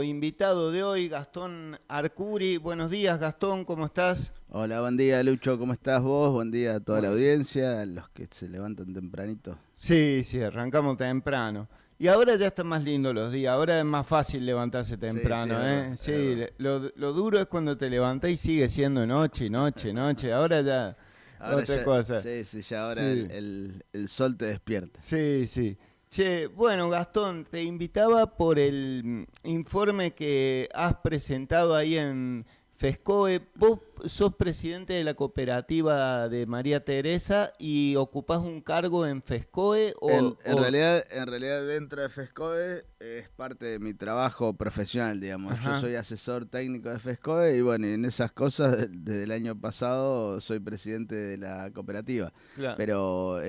invitado de hoy, Gastón Arcuri. Buenos días, Gastón, ¿cómo estás? Hola, buen día Lucho, ¿cómo estás vos? Buen día a toda la Bueno, audiencia, a los que se levantan tempranito. sí, sí, arrancamos temprano. Y ahora ya están más lindos los días, ahora es más fácil levantarse Sí, sí, es temprano, verdad, ¿eh? es Sí, verdad. lo duro es cuando te levantás y sigue siendo noche, noche, noche. Ahora ya Ahora otra ya, cosa. sí, sí, ya ahora Sí, el sol te despierta. sí, sí. Che, bueno, Gastón, te invitaba por el informe que has presentado ahí en FESCOE. Vos sos presidente de la cooperativa de María Teresa y ocupás un cargo en FESCOE En realidad dentro de FESCOE es parte de mi trabajo profesional, digamos. Yo Ajá, soy asesor técnico de FESCOE y bueno, y en esas cosas desde el año pasado soy presidente de la cooperativa. claro. Pero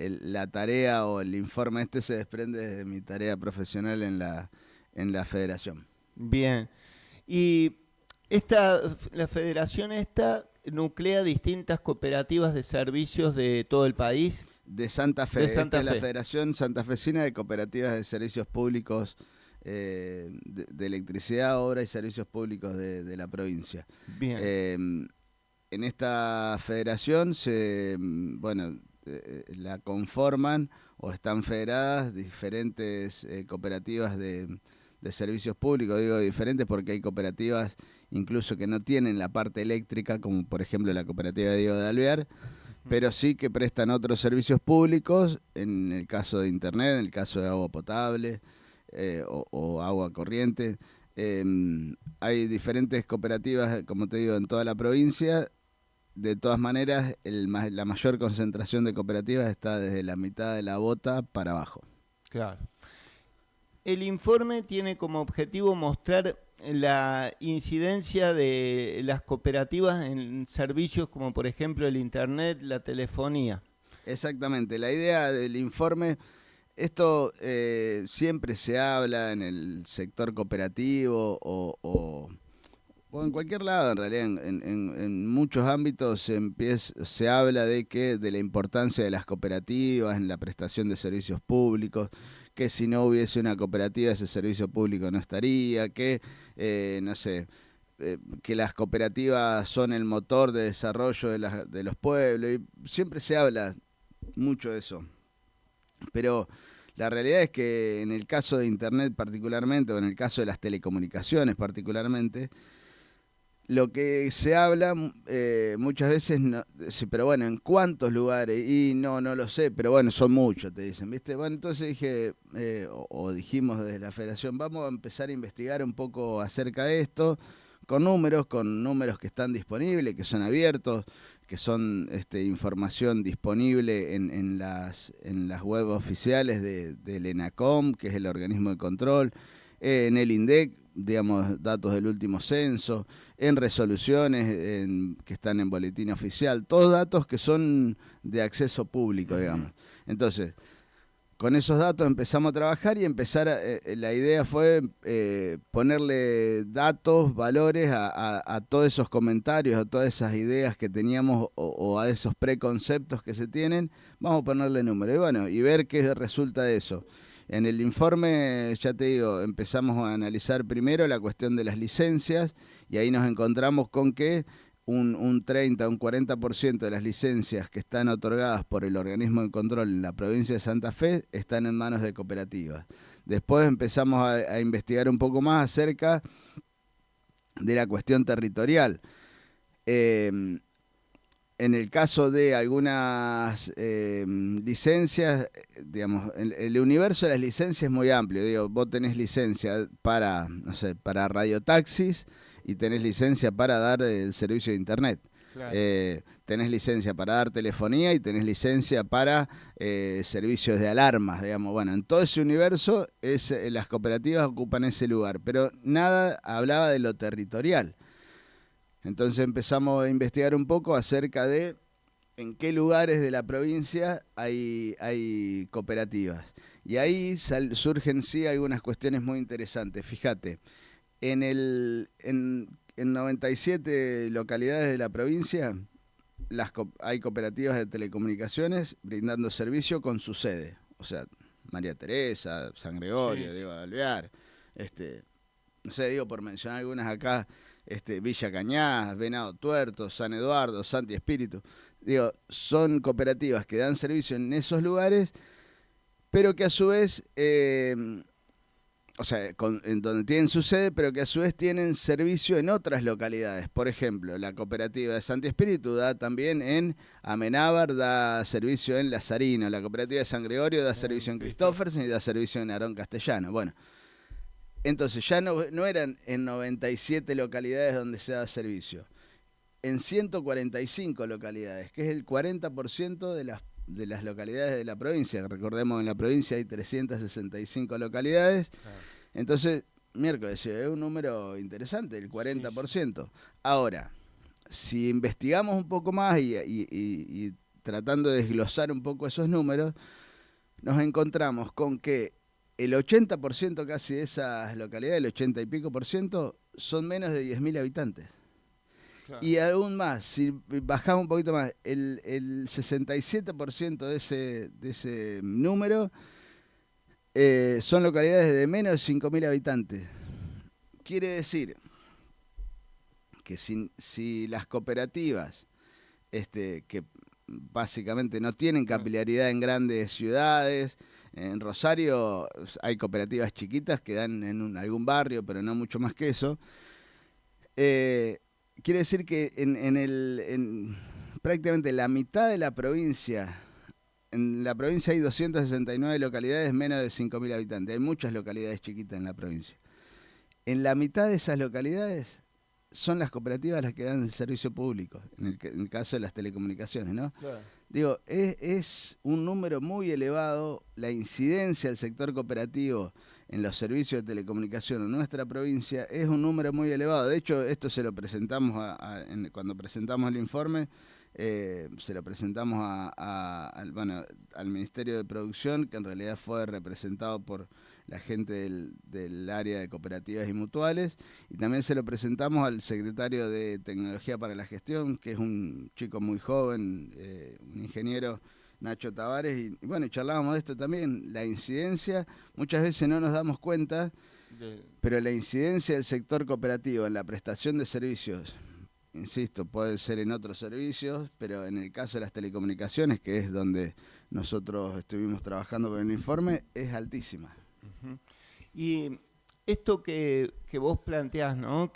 la tarea o el informe este se desprende de mi tarea profesional en la federación. Bien. Y la federación esta nuclea distintas cooperativas de servicios de todo el país, De Santa de Fe. Esta Santa es la Fe. Federación Santafesina de Cooperativas de Servicios Públicos de Electricidad, Obra y Servicios Públicos de la provincia. Bien. Eh, en esta federación bueno, la conforman o están federadas diferentes cooperativas de servicios públicos. Digo diferentes porque hay cooperativas incluso que no tienen la parte eléctrica, como por ejemplo la cooperativa de Diego de Alvear, Ujú. pero sí que prestan otros servicios públicos, en el caso de internet, en el caso de agua potable o agua corriente. Eh, Hay diferentes cooperativas, como te digo, en toda la provincia. De todas maneras, la mayor concentración de cooperativas está desde la mitad de la bota para abajo. Claro. El informe tiene como objetivo mostrar la incidencia de las cooperativas en servicios como por ejemplo el Internet, la telefonía. Exactamente, la idea del informe, esto siempre se habla en el sector cooperativo o en cualquier lado, en realidad, en muchos ámbitos se habla de la importancia de las cooperativas en la prestación de servicios públicos, que si no hubiese una cooperativa ese servicio público no estaría, no sé, que las cooperativas son el motor de desarrollo de los pueblos, y siempre se habla mucho de eso. Pero la realidad es que en el caso de Internet particularmente, o en el caso de las telecomunicaciones particularmente, lo que se habla muchas veces, no, sí, pero bueno, ¿en cuántos lugares? Y no lo sé, pero bueno, son muchos, te dicen, ¿viste? Bueno, entonces dije, o dijimos desde la federación, vamos a empezar a investigar un poco acerca de esto, con números que están disponibles, que son abiertos, que son información disponible en las web oficiales del ENACOM, que es el organismo de control, en el INDEC, digamos, datos del último censo, en resoluciones que están en boletín oficial, todos datos que son de acceso público, Ujú. digamos. Entonces, con esos datos empezamos a trabajar y la idea fue ponerle datos, valores a todos esos comentarios, a todas esas ideas que teníamos o a esos preconceptos que se tienen, vamos a ponerle número y bueno, y ver qué resulta de eso. En el informe, ya te digo, empezamos a analizar primero la cuestión de las licencias y ahí nos encontramos con que un 30, un 40% de las licencias que están otorgadas por el organismo de control en la provincia de Santa Fe están en manos de cooperativas. Después empezamos a investigar un poco más acerca de la cuestión territorial. Eh, en el caso de algunas licencias, digamos, el universo de las licencias es muy amplio. Digo, vos tenés licencia para, no sé, para radiotaxis y tenés licencia para dar el servicio de internet. Claro. Tenés licencia para dar telefonía y tenés licencia para servicios de alarmas, digamos. Bueno, en todo ese universo las cooperativas ocupan ese lugar, pero nada hablaba de lo territorial. Entonces empezamos a investigar un poco acerca de en qué lugares de la provincia hay cooperativas. Y ahí surgen sí algunas cuestiones muy interesantes. Fíjate, en 97 localidades de la provincia hay cooperativas de telecomunicaciones brindando servicio con su sede. O sea, María Teresa, San Sí, Gregorio, sí. Diego de Alvear, no sé, digo por mencionar algunas acá, Villa Cañas, Venado Tuerto, San Eduardo, Santi Espíritu. Digo, son cooperativas que dan servicio en esos lugares, pero que a su vez, o sea, en donde tienen su sede, pero que a su vez tienen servicio en otras localidades. Por ejemplo, la cooperativa de Santi Espíritu da también en Amenábar, da servicio en Lazarino. La cooperativa de San Gregorio da servicio en Cristófersen y da servicio en Arón Castellano. Bueno, entonces ya no eran en 97 localidades donde se da servicio. En 145 localidades, que es el 40% de las localidades de la provincia. Recordemos que en la provincia hay 365 localidades. Entonces, miércoles, es un número interesante, el 40%. Sí. Ahora, si investigamos un poco más y tratando de desglosar un poco esos números, nos encontramos con que el 80% casi de esas localidades, el 80 y pico por ciento, son menos de 10.000 habitantes. Claro. Y aún más, si bajamos un poquito más, el 67% de ese número son localidades de menos de 5.000 habitantes. Quiere decir que si las cooperativas, que básicamente no tienen capilaridad en grandes ciudades, en Rosario hay cooperativas chiquitas que dan en algún barrio, pero no mucho más que eso, quiere decir que en prácticamente la mitad de la provincia, en la provincia hay 269 localidades menos de 5.000 habitantes. Hay muchas localidades chiquitas en la provincia. En la mitad de esas localidades son las cooperativas las que dan el servicio público, en el caso de las telecomunicaciones, ¿no? Claro. Digo, es un número muy elevado. La incidencia del sector cooperativo en los servicios de telecomunicación en nuestra provincia es un número muy elevado. De hecho, esto se lo presentamos cuando presentamos el informe, se lo presentamos al Ministerio de Producción, que en realidad fue representado por la gente del área de cooperativas y mutuales, y también se lo presentamos al secretario de Tecnología para la Gestión, que es un chico muy joven, un ingeniero, Nacho Tavares, y bueno, charlábamos de esto también, la incidencia, muchas veces no nos damos cuenta, pero la incidencia del sector cooperativo en la prestación de servicios, insisto, puede ser en otros servicios, pero en el caso de las telecomunicaciones, que es donde nosotros estuvimos trabajando con el informe, es altísima. Uh-huh. Y esto que vos planteás, ¿no?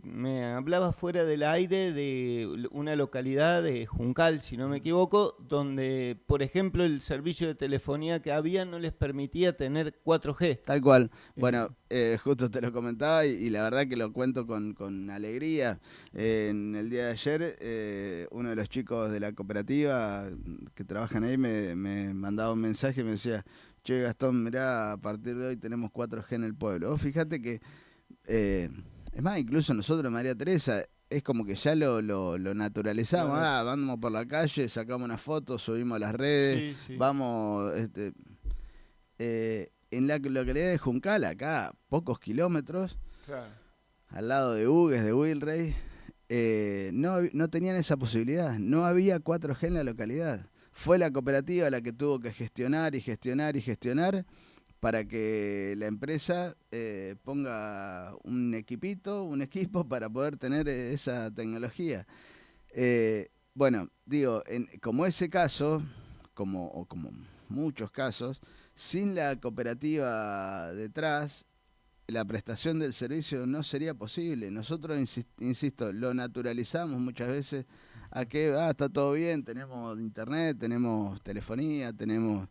Me hablabas fuera del aire de una localidad de Juncal, si no me equivoco, donde, por ejemplo, el servicio de telefonía que había no les permitía tener 4G. Tal cual. Bueno, justo te lo comentaba y la verdad que lo cuento con alegría. En el día de ayer, uno de los chicos de la cooperativa que trabajan ahí me mandaba un mensaje y me decía: che, Gastón, mirá, a partir de hoy tenemos 4G en el pueblo. Vos fíjate que, es más, incluso nosotros, María Teresa, es como que ya lo naturalizamos. Claro. Vamos por la calle, sacamos una foto, subimos a las redes, sí. Vamos, en la localidad de Juncal, acá, pocos kilómetros, al lado de Hugues, de Wilrey, no tenían esa posibilidad, no había 4G en la localidad. Fue la cooperativa la que tuvo que gestionar para que la empresa ponga un equipo para poder tener esa tecnología. Bueno, digo, como ese caso, como muchos casos, sin la cooperativa detrás, la prestación del servicio no sería posible. Nosotros, insisto, lo naturalizamos muchas veces a que está todo bien, tenemos internet, tenemos telefonía, tenemos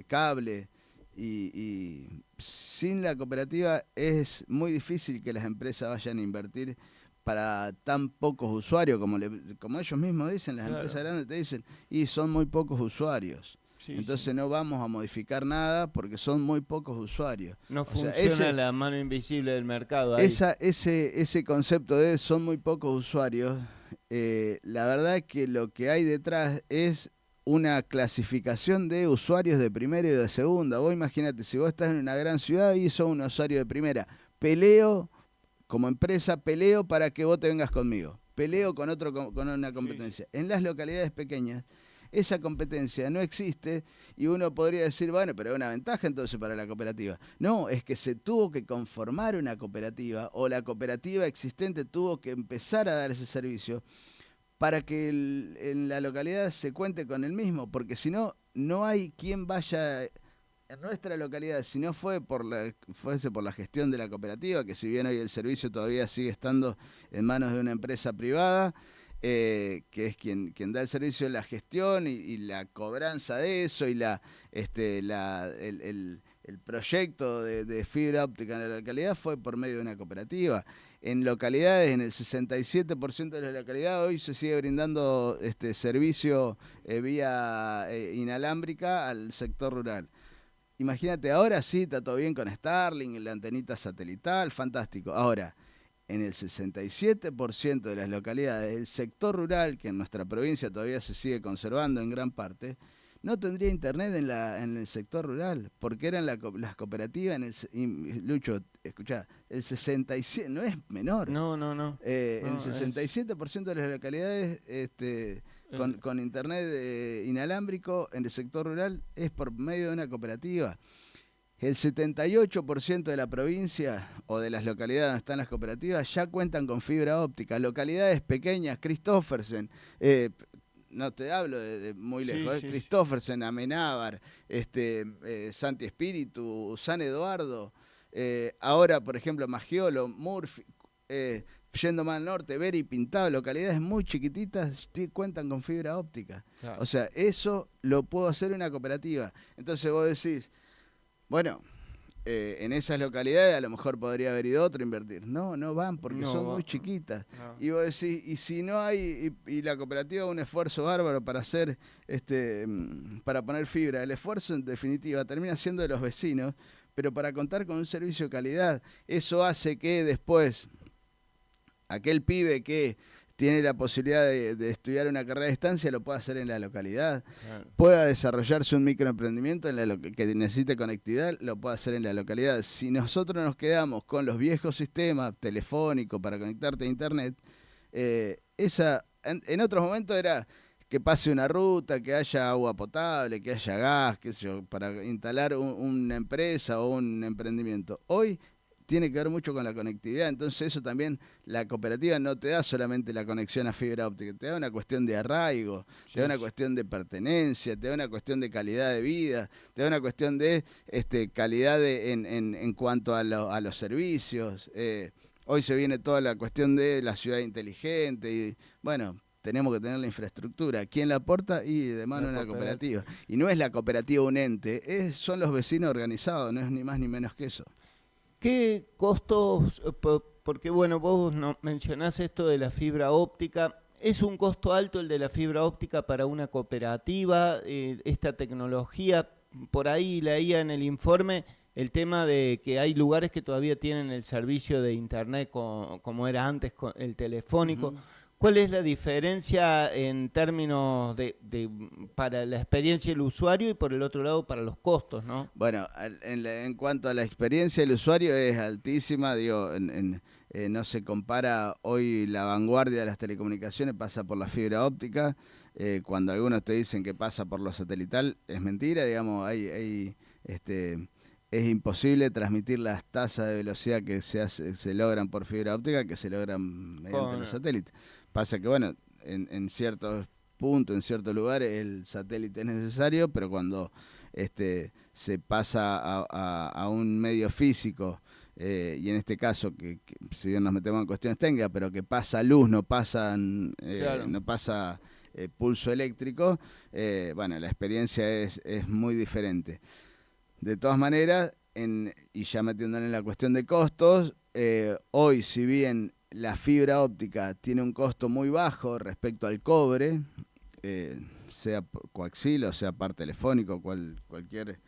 cable, y sin la cooperativa es muy difícil que las empresas vayan a invertir para tan pocos usuarios, como ellos mismos dicen, las empresas grandes te dicen, y son muy pocos usuarios. Sí, entonces no vamos a modificar nada porque son muy pocos usuarios. No funciona la mano invisible del mercado ahí. Ese concepto de son muy pocos usuarios, la verdad es que lo que hay detrás es una clasificación de usuarios de primera y de segunda. Vos imagínate, si vos estás en una gran ciudad y sos un usuario de primera, como empresa, peleo para que vos te vengas conmigo. Peleo con una competencia. Sí. En las localidades pequeñas, esa competencia no existe y uno podría decir, bueno, pero es una ventaja entonces para la cooperativa. No, es que se tuvo que conformar una cooperativa o la cooperativa existente tuvo que empezar a dar ese servicio para que en la localidad se cuente con el mismo, porque si no, no hay quien vaya en nuestra localidad, si no fuese por la gestión de la cooperativa, que si bien hoy el servicio todavía sigue estando en manos de una empresa privada, que es quien da el servicio de la gestión y la cobranza de eso y el proyecto de fibra óptica en la localidad fue por medio de una cooperativa. En localidades, en el 67% de las localidades, hoy se sigue brindando servicio vía inalámbrica al sector rural. Imagínate, ahora sí, está todo bien con Starlink, la antenita satelital, fantástico. Ahora, en el 67% de las localidades, el sector rural, que en nuestra provincia todavía se sigue conservando en gran parte, no tendría internet en el sector rural, porque eran las cooperativas, Lucho, escuchá, el 67%, no es menor. No. En el 67% de las localidades con internet inalámbrico en el sector rural es por medio de una cooperativa. El 78% de la provincia o de las localidades donde están las cooperativas ya cuentan con fibra óptica. Localidades pequeñas, Christoffersen, no te hablo de muy lejos, Sí. Christoffersen, Amenábar, Santi Espíritu, San Eduardo, ahora por ejemplo Maggiolo, Murphy, yendo más al norte, Vera y Pintado, localidades muy chiquititas cuentan con fibra óptica. Claro. O sea, eso lo puedo hacer una cooperativa. Entonces vos decís, bueno, en esas localidades a lo mejor podría haber ido otro a invertir. No van porque son muy chiquitas. No. Y vos decís, y si no hay, y la cooperativa un esfuerzo bárbaro para hacer, para poner fibra, el esfuerzo en definitiva termina siendo de los vecinos, pero para contar con un servicio de calidad, eso hace que después aquel pibe que tiene la posibilidad de estudiar una carrera de distancia, lo pueda hacer en la localidad. Claro. Pueda desarrollarse un microemprendimiento que necesite conectividad, lo pueda hacer en la localidad. Si nosotros nos quedamos con los viejos sistemas telefónicos para conectarte a internet, en otros momentos era que pase una ruta, que haya agua potable, que haya gas, qué sé yo, para instalar una empresa o un emprendimiento. Hoy tiene que ver mucho con la conectividad, entonces eso también, la cooperativa no te da solamente la conexión a fibra óptica, te da una cuestión de arraigo, te da una cuestión de pertenencia, te da una cuestión de calidad de vida, te da una cuestión de calidad en cuanto a los servicios. Hoy se viene toda la cuestión de la ciudad inteligente y bueno, tenemos que tener la infraestructura. ¿Quién la aporta? Y de mano una cooperativa. Y no es la cooperativa un ente, son los vecinos organizados, no es ni más ni menos que eso. ¿Qué costos? Porque bueno, vos mencionás esto de la fibra óptica. ¿Es un costo alto el de la fibra óptica para una cooperativa? Esta tecnología, por ahí leía en el informe el tema de que hay lugares que todavía tienen el servicio de internet como era antes, el telefónico. Uh-huh. ¿Cuál es la diferencia en términos para la experiencia del usuario y por el otro lado para los costos, ¿no? Bueno, en cuanto a la experiencia del usuario es altísima, digo, no se compara. Hoy la vanguardia de las telecomunicaciones pasa por la fibra óptica. Cuando algunos te dicen que pasa por lo satelital, es mentira, digamos, es imposible transmitir las tasas de velocidad que se logran por fibra óptica que se logran mediante los satélites. Pasa que, bueno, en ciertos puntos, en ciertos lugares, el satélite es necesario, pero cuando se pasa a un medio físico, y en este caso, que si bien nos metemos en cuestiones técnicas, pero que pasa luz, no pasa pulso eléctrico, bueno, la experiencia es muy diferente. De todas maneras, y ya metiéndole en la cuestión de costos, hoy, si bien la fibra óptica tiene un costo muy bajo respecto al cobre, sea coaxil o sea par telefónico, cualquier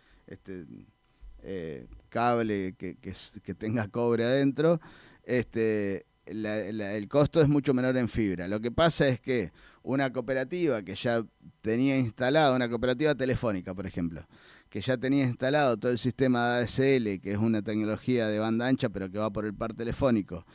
cable que tenga cobre adentro, el costo es mucho menor en fibra. Lo que pasa es que una cooperativa que ya tenía instalado, una cooperativa telefónica, por ejemplo, que ya tenía instalado todo el sistema de ADSL, que es una tecnología de banda ancha, pero que va por el par telefónico,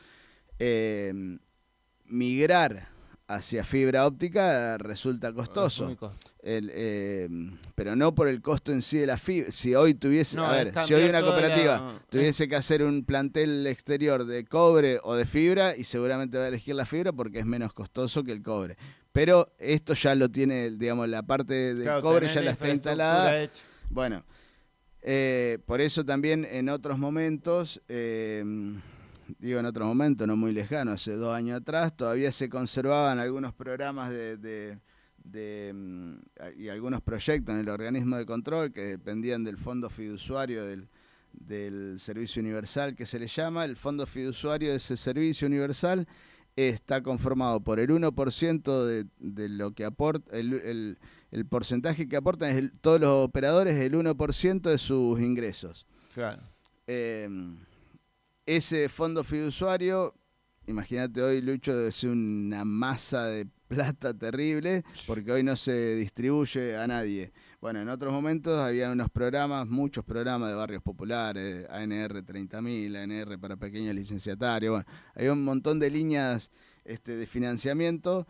migrar hacia fibra óptica resulta costoso. Pero no por el costo en sí de la fibra. Si hoy tuviese, si hoy una cooperativa tuviese que hacer un plantel exterior de cobre o de fibra, y seguramente va a elegir la fibra porque es menos costoso que el cobre. Pero esto ya lo tiene, digamos, la parte del cobre ya la está instalada. Bueno, por eso también en otros momentos, digo en otro momento, no muy lejano, hace 2 años atrás, todavía se conservaban algunos programas y algunos proyectos en el organismo de control que dependían del fondo fiduciario del servicio universal, que se le llama. El fondo fiduciario de ese servicio universal está conformado por el 1% de lo que aporta, el porcentaje que aportan todos los operadores, el 1% de sus ingresos. Claro. Ese fondo fiduciario, imagínate hoy, Lucho, debe ser una masa de plata terrible, porque hoy no se distribuye a nadie. Bueno, en otros momentos había unos programas, muchos programas de barrios populares, ANR 30.000, ANR para pequeños licenciatarios, bueno, había un montón de líneas de financiamiento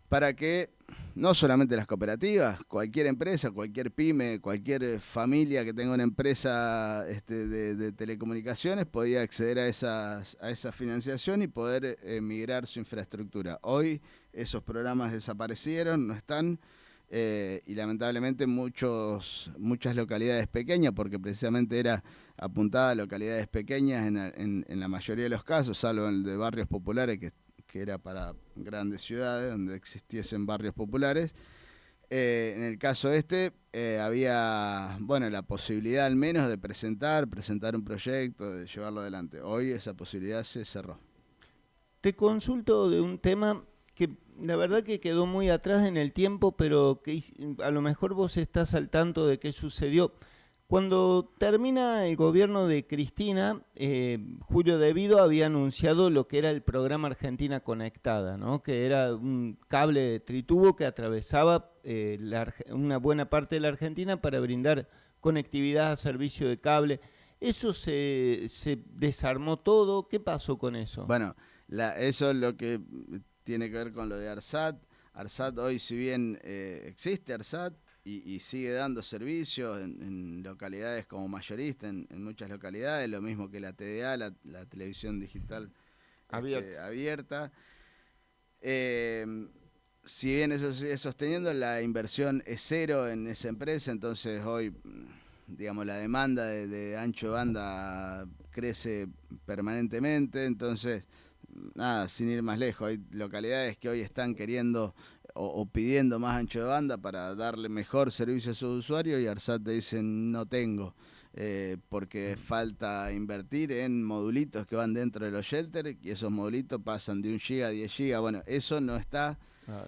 para que no solamente las cooperativas, cualquier empresa, cualquier pyme, cualquier familia que tenga una empresa de telecomunicaciones podía acceder a esa financiación y poder migrar su infraestructura. Hoy esos programas desaparecieron, no están, y lamentablemente muchas localidades pequeñas, porque precisamente era apuntada a localidades pequeñas en la mayoría de los casos, salvo el de barrios populares, que era para grandes ciudades donde existiesen barrios populares. En el caso había, la posibilidad al menos de presentar un proyecto, de llevarlo adelante. Hoy esa posibilidad se cerró. Te consulto de un tema que la verdad que quedó muy atrás en el tiempo, pero que a lo mejor vos estás al tanto de qué sucedió. Cuando termina el gobierno de Cristina, Julio De Vido había anunciado lo que era el programa Argentina Conectada, ¿no? Que era un cable de tritubo que atravesaba una buena parte de la Argentina para brindar conectividad a servicio de cable. ¿Eso se desarmó todo? ¿Qué pasó con eso? Bueno, eso es lo que tiene que ver con lo de ARSAT. ARSAT hoy, si bien existe ARSAT, y sigue dando servicios en localidades como mayorista, en muchas localidades, lo mismo que la TDA, la televisión digital abierta. Si bien eso sigue sosteniendo, la inversión es cero en esa empresa, entonces hoy, digamos, la demanda de ancho de banda crece permanentemente, entonces, nada, sin ir más lejos, hay localidades que hoy están queriendo o pidiendo más ancho de banda para darle mejor servicio a sus usuarios, y ARSAT te dice no tengo, porque falta invertir en modulitos que van dentro de los shelters, y esos modulitos pasan de 1 giga a 10 gigas, bueno, eso no está.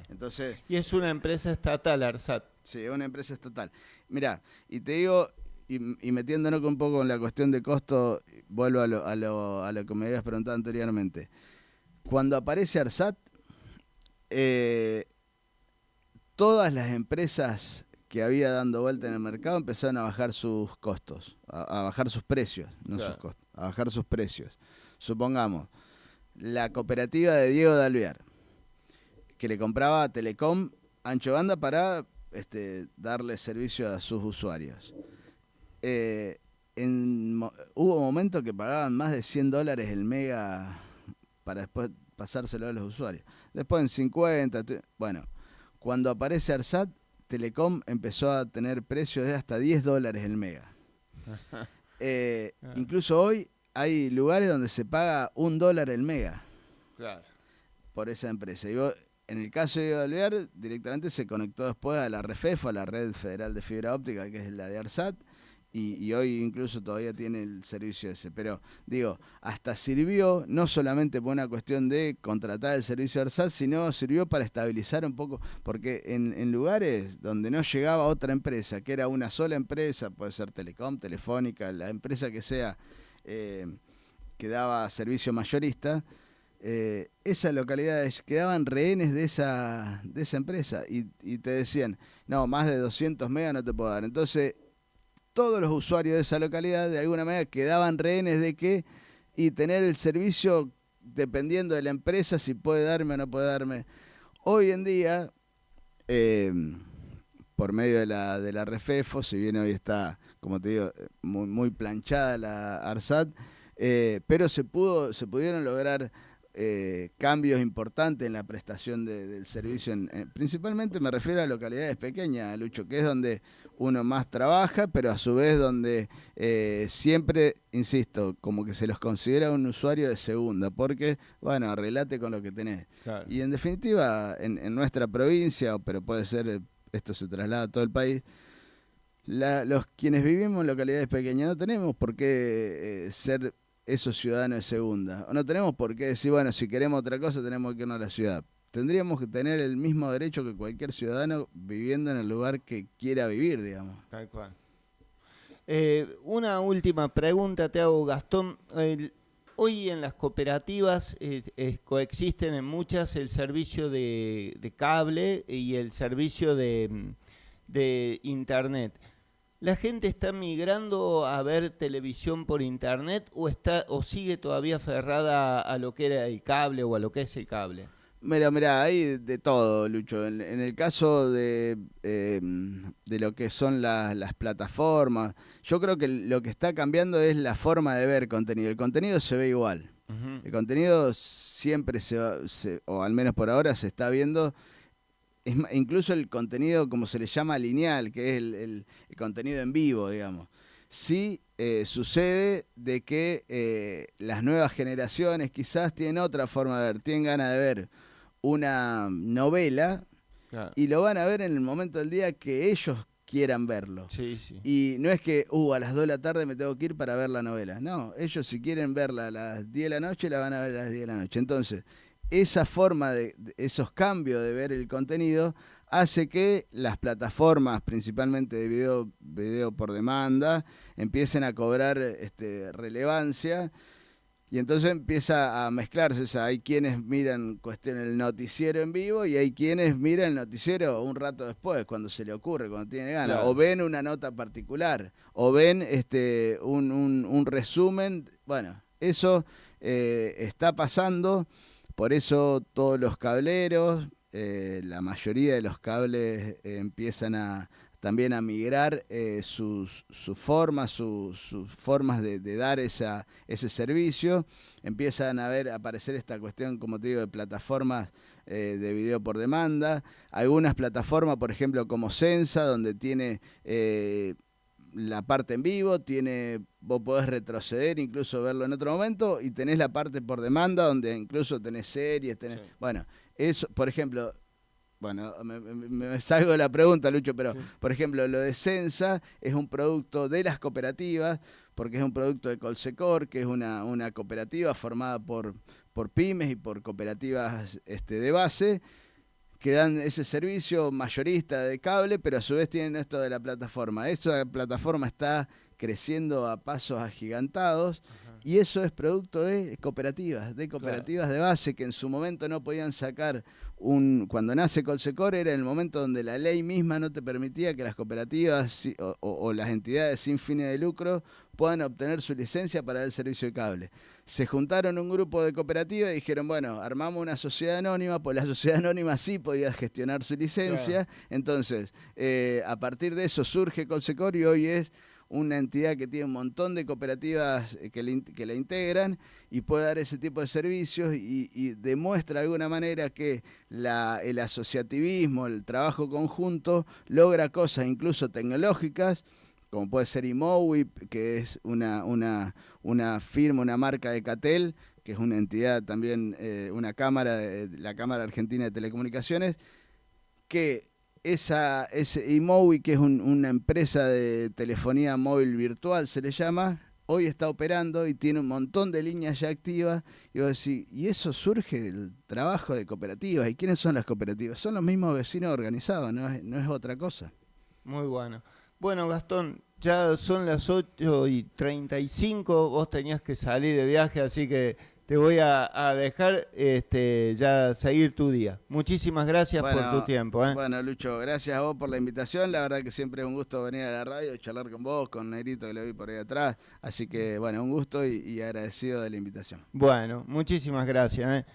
Entonces, y es una empresa estatal, ARSAT. Sí, es una empresa estatal. Mirá, y te digo, y metiéndonos un poco en la cuestión de costo, vuelvo a lo que me habías preguntado anteriormente. Cuando aparece ARSAT, todas las empresas que había dando vuelta en el mercado empezaron a bajar sus costos, a bajar sus precios, no sus costos, a bajar sus precios. Supongamos, la cooperativa de Diego de Alvear, que le compraba a Telecom ancho de banda para darle servicio a sus usuarios. Hubo momentos que pagaban más de $100 el mega para después pasárselo a los usuarios. Después en 50, bueno. Cuando aparece ARSAT, Telecom empezó a tener precios de hasta $10 el mega. Incluso hoy hay lugares donde se paga $1 el mega. Claro. Por esa empresa. Y en el caso de Alvear, directamente se conectó después a la REFEFO, a la Red Federal de Fibra Óptica, que es la de ARSAT, y hoy incluso todavía tiene el servicio ese. Pero digo, hasta sirvió no solamente por una cuestión de contratar el servicio de ARSAT, sino sirvió para estabilizar un poco, porque en lugares donde no llegaba otra empresa, que era una sola empresa, puede ser Telecom, Telefónica, la empresa que sea, que daba servicio mayorista, esas localidades quedaban rehenes de esa empresa, y te decían, no, más de 200 megas no te puedo dar. Entonces, todos los usuarios de esa localidad de alguna manera quedaban rehenes y tener el servicio dependiendo de la empresa, si puede darme o no puede darme. Hoy en día, eh, por medio de la Refefo, si bien hoy está, como te digo, muy planchada la ARSAT, pero se pudieron lograr cambios importantes en la prestación del servicio. Principalmente me refiero a localidades pequeñas, Lucho, que es donde uno más trabaja, pero a su vez donde siempre, insisto, como que se los considera un usuario de segunda, porque, bueno, arreglate con lo que tenés. Claro. Y en definitiva, en nuestra provincia, pero puede ser, esto se traslada a todo el país, los quienes vivimos en localidades pequeñas no tenemos por qué ser esos ciudadanos de segunda. O no tenemos por qué decir, bueno, si queremos otra cosa tenemos que irnos a la ciudad. Tendríamos que tener el mismo derecho que cualquier ciudadano viviendo en el lugar que quiera vivir, digamos. Tal cual. Una última pregunta te hago, Gastón. Hoy en las cooperativas coexisten en muchas el servicio de cable y el servicio de internet. ¿La gente está migrando a ver televisión por internet o sigue todavía aferrada a lo que era el cable o a lo que es el cable? Mira, hay de todo, Lucho. En el caso de lo que son las plataformas, yo creo que lo que está cambiando es la forma de ver contenido. El contenido se ve igual. Uh-huh. El contenido siempre o al menos por ahora se está viendo. Incluso el contenido, como se le llama, lineal, que es el contenido en vivo, digamos. Sí sucede de que las nuevas generaciones quizás tienen otra forma de ver, tienen ganas de ver una novela, claro, y lo van a ver en el momento del día que ellos quieran verlo. Sí, sí. Y no es que, a las 2 de la tarde me tengo que ir para ver la novela. No, ellos si quieren verla a las 10 de la noche, la van a ver a las 10 de la noche. Entonces, esa forma esos cambios de ver el contenido hace que las plataformas, principalmente de video por demanda, empiecen a cobrar relevancia. Y entonces empieza a mezclarse. O sea, hay quienes miran el noticiero en vivo y hay quienes miran el noticiero un rato después, cuando se le ocurre, cuando tiene ganas. Claro. O ven una nota particular, o ven un resumen. Bueno, eso está pasando. Por eso todos los cableros, la mayoría de los cables empiezan también a migrar sus formas, sus formas de dar ese servicio. Empiezan a aparecer esta cuestión, como te digo, de plataformas de video por demanda. Algunas plataformas, por ejemplo, como Sensa, donde tiene la parte en vivo, vos podés retroceder, incluso verlo en otro momento, y tenés la parte por demanda, donde incluso tenés series, sí. Bueno, eso, por ejemplo. Bueno, me salgo de la pregunta, Lucho, pero, sí, por ejemplo, lo de Sensa es un producto de las cooperativas, porque es un producto de Colsecor, que es una cooperativa formada por pymes y por cooperativas de base, que dan ese servicio mayorista de cable, pero a su vez tienen esto de la plataforma. Esa plataforma está creciendo a pasos agigantados. Ajá. Y eso es producto de cooperativas, claro, de base, que en su momento no podían sacar cuando nace Colsecor era el momento donde la ley misma no te permitía que las cooperativas o las entidades sin fines de lucro puedan obtener su licencia para el servicio de cable. Se juntaron un grupo de cooperativas y dijeron, bueno, armamos una sociedad anónima, pues la sociedad anónima sí podía gestionar su licencia. Claro. Entonces, a partir de eso surge Colsecor y hoy es una entidad que tiene un montón de cooperativas que la integran y puede dar ese tipo de servicios y demuestra de alguna manera que el asociativismo, el trabajo conjunto, logra cosas incluso tecnológicas, como puede ser Imowip, que es una firma, una marca de Catel, que es una entidad también, una cámara, la Cámara Argentina de Telecomunicaciones, que ese Imowip, que es una empresa de telefonía móvil virtual, se le llama, hoy está operando y tiene un montón de líneas ya activas. Y vos decís, y eso surge del trabajo de cooperativas. ¿Y quiénes son las cooperativas? Son los mismos vecinos organizados, no es otra cosa. Muy bueno. Bueno, Gastón, ya son las 8:35, vos tenías que salir de viaje, así que te voy a dejar ya seguir tu día. Muchísimas gracias por tu tiempo. Bueno, Lucho, gracias a vos por la invitación. La verdad que siempre es un gusto venir a la radio, charlar con vos, con Negrito que lo vi por ahí atrás. Así que, bueno, un gusto y agradecido de la invitación. Bueno, muchísimas gracias.